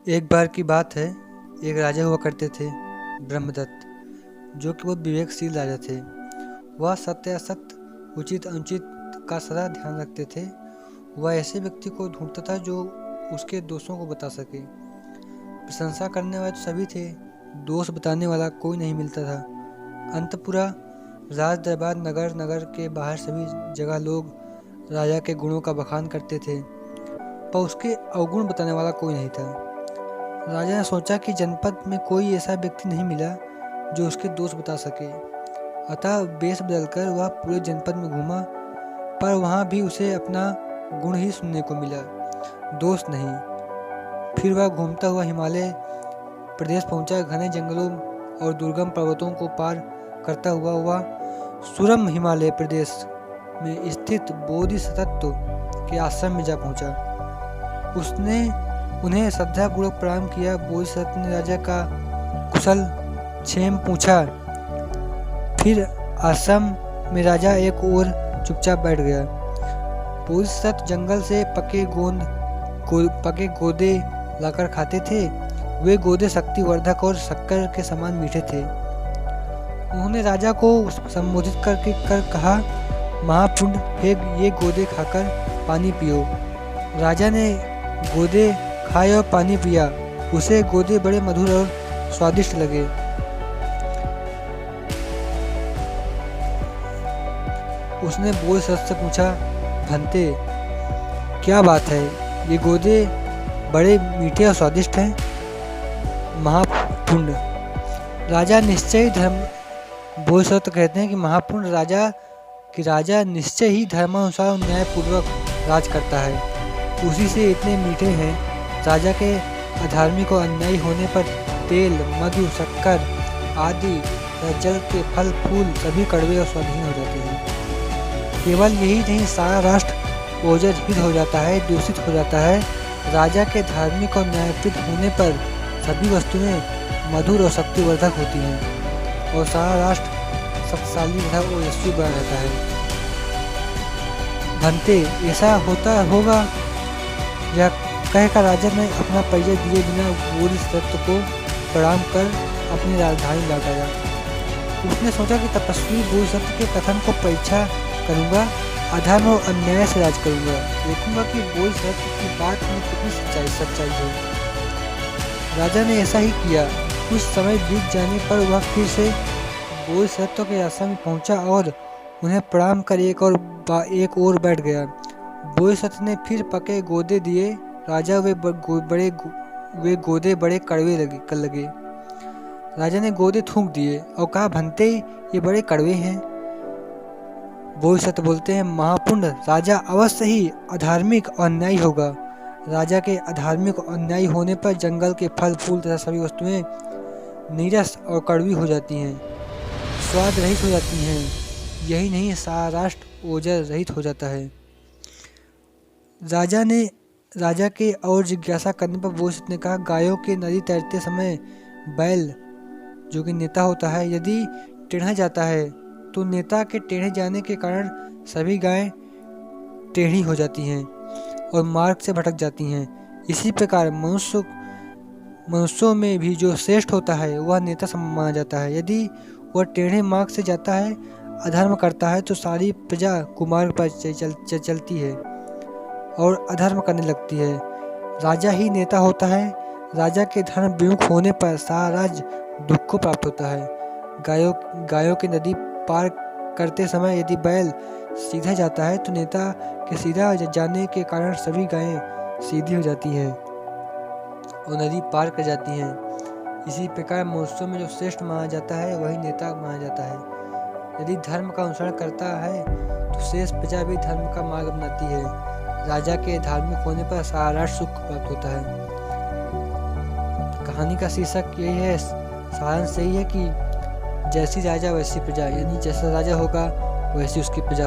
एक बार की बात है, एक राजा हुआ करते थे ब्रह्मदत्त, जो कि बहुत विवेकशील राजा थे। वह सत्य असत्य, उचित अनुचित का सदा ध्यान रखते थे। वह ऐसे व्यक्ति को ढूंढता था जो उसके दोषों को बता सके। प्रशंसा करने वाले तो सभी थे, दोष बताने वाला कोई नहीं मिलता था। अंतपुरा, राज दरबार, नगर नगर के बाहर सभी जगह लोग राजा के गुणों का बखान करते थे, पर उसके अवगुण बताने वाला कोई नहीं था। राजा ने सोचा कि जनपद में कोई ऐसा व्यक्ति नहीं मिला जो उसके दोष बता सके। अतः वेश बदलकर वह पूरे जनपद में घूमा, पर वहाँ भी उसे अपना गुण ही सुनने को मिला, दोष नहीं। फिर वह घूमता हुआ हिमालय प्रदेश पहुँचा। घने जंगलों और दुर्गम पर्वतों को पार करता हुआ वह सुरम हिमालय प्रदेश में स्थित बोधिसत्व के आश्रम में जा पहुँचा। उसने उन्हें श्रद्धापूर्वक प्रणाम किया। बोधिसत्व ने राजा का कुशल क्षेम पूछा। फिर आश्रम में राजा एक ओर चुपचाप बैठ गया। बोधिसत्व जंगल से पके गोदे लाकर खाते थे। वे गोदे शक्तिवर्धक और शक्कर के समान मीठे थे। उन्होंने राजा को संबोधित कर कहा, महापुण्य, ये गोदे खाकर पानी पियो। राजा ने गोदे खाए और पानी पिया। उसे गोदे बड़े मधुर और स्वादिष्ट लगे। उसने बोधिसत्व से पूछा, भंते, क्या बात है, ये गोदे बड़े मीठे और स्वादिष्ट हैं? महापुण्य, राजा निश्चय धर्म बोधिसत्व कहते हैं कि महापुण्य, राजा निश्चय ही धर्मानुसार और न्यायपूर्वक राज करता है। उसी से इतने मीठे हैं। राजा के अधार्मिक और अन्यायी होने पर तेल, मधु, शक्कर आदि जल के फल फूल सभी कड़वे और स्वादहीन हो जाते हैं। केवल यही नहीं, सारा राष्ट्र ओजरहीन हो जाता है, दूषित हो जाता है। राजा के धार्मिक और न्यायप्रिय होने पर सभी वस्तुएं मधुर और शक्तिवर्धक होती हैं और सारा राष्ट्र शक्तिशाली तथा ओजस्वी बना रहता है। भंते, ऐसा होता होगा? यह कहकर राजा ने अपना परिचय दिए बिना बोधिसत्व को प्रणाम कर अपनी राजधानी लौट आया। उसने सोचा कि तपस्वी बोधिसत्व के कथन को परीक्षा करूंगा, अधर्म और अन्याय से राज करूंगा, देखूंगा कि बोधिसत्व की बात में कितनी सच्चाई है। राजा ने ऐसा ही किया। कुछ समय बीत जाने पर वह फिर से बोधिसत्व के आश्रम में पहुंचा और उन्हें प्रणाम कर एक और बैठ गया। बोधिसत्व ने फिर पके गोदे दिए। राजा वे गोदे बड़े कड़वे लगे। राजा ने गोदे थूक दिए और कहा, भंते, ये बड़े कड़वे हैं। बोधिसत्व बोलते हैं, महापुण्य, राजा अवश्य ही अधार्मिक और अन्यायी होगा। राजा के अधार्मिक और अन्यायी होने पर जंगल के फल फूल तथा सभी वस्तुएं नीरस और कड़वी हो जाती हैं, स्वाद रहित हो जाती हैं। यही नहीं, सारा राष्ट्र ओजर रहित हो जाता है। राजा के और जिज्ञासा करने पर बोधिसत्व ने कहा, गायों के नदी तैरते समय बैल, जो कि नेता होता है, यदि टेढ़ा जाता है तो नेता के टेढ़े जाने के कारण सभी गायें टेढ़ी हो जाती हैं और मार्ग से भटक जाती हैं। इसी प्रकार मनुष्यों में भी जो श्रेष्ठ होता है वह नेता माना जाता है। यदि वह टेढ़े मार्ग से जाता है, अधर्म करता है, तो सारी प्रजा कुमार्ग पर चलती है और अधर्म करने लगती है। राजा ही नेता होता है। राजा के धर्म विमुख होने पर सारा राज्य दुख को प्राप्त होता है। गायों की नदी पार करते समय यदि बैल सीधा जाता है तो नेता के सीधा जाने के कारण सभी गायें सीधी हो जाती हैं और नदी पार कर जाती हैं। इसी प्रकार मनुष्यों में जो श्रेष्ठ माना जाता है वही नेता माना जाता है। यदि धर्म का अनुसरण करता है तो शेष प्रजा भी धर्म का मार्ग अपनाती है। राजा के धार्मिक होने पर सारा राष्ट्र सुख प्राप्त होता है। कहानी का शीर्षक यही है, सारांश यही है कि जैसी राजा वैसी प्रजा, यानी जैसा राजा होगा वैसी उसकी प्रजा।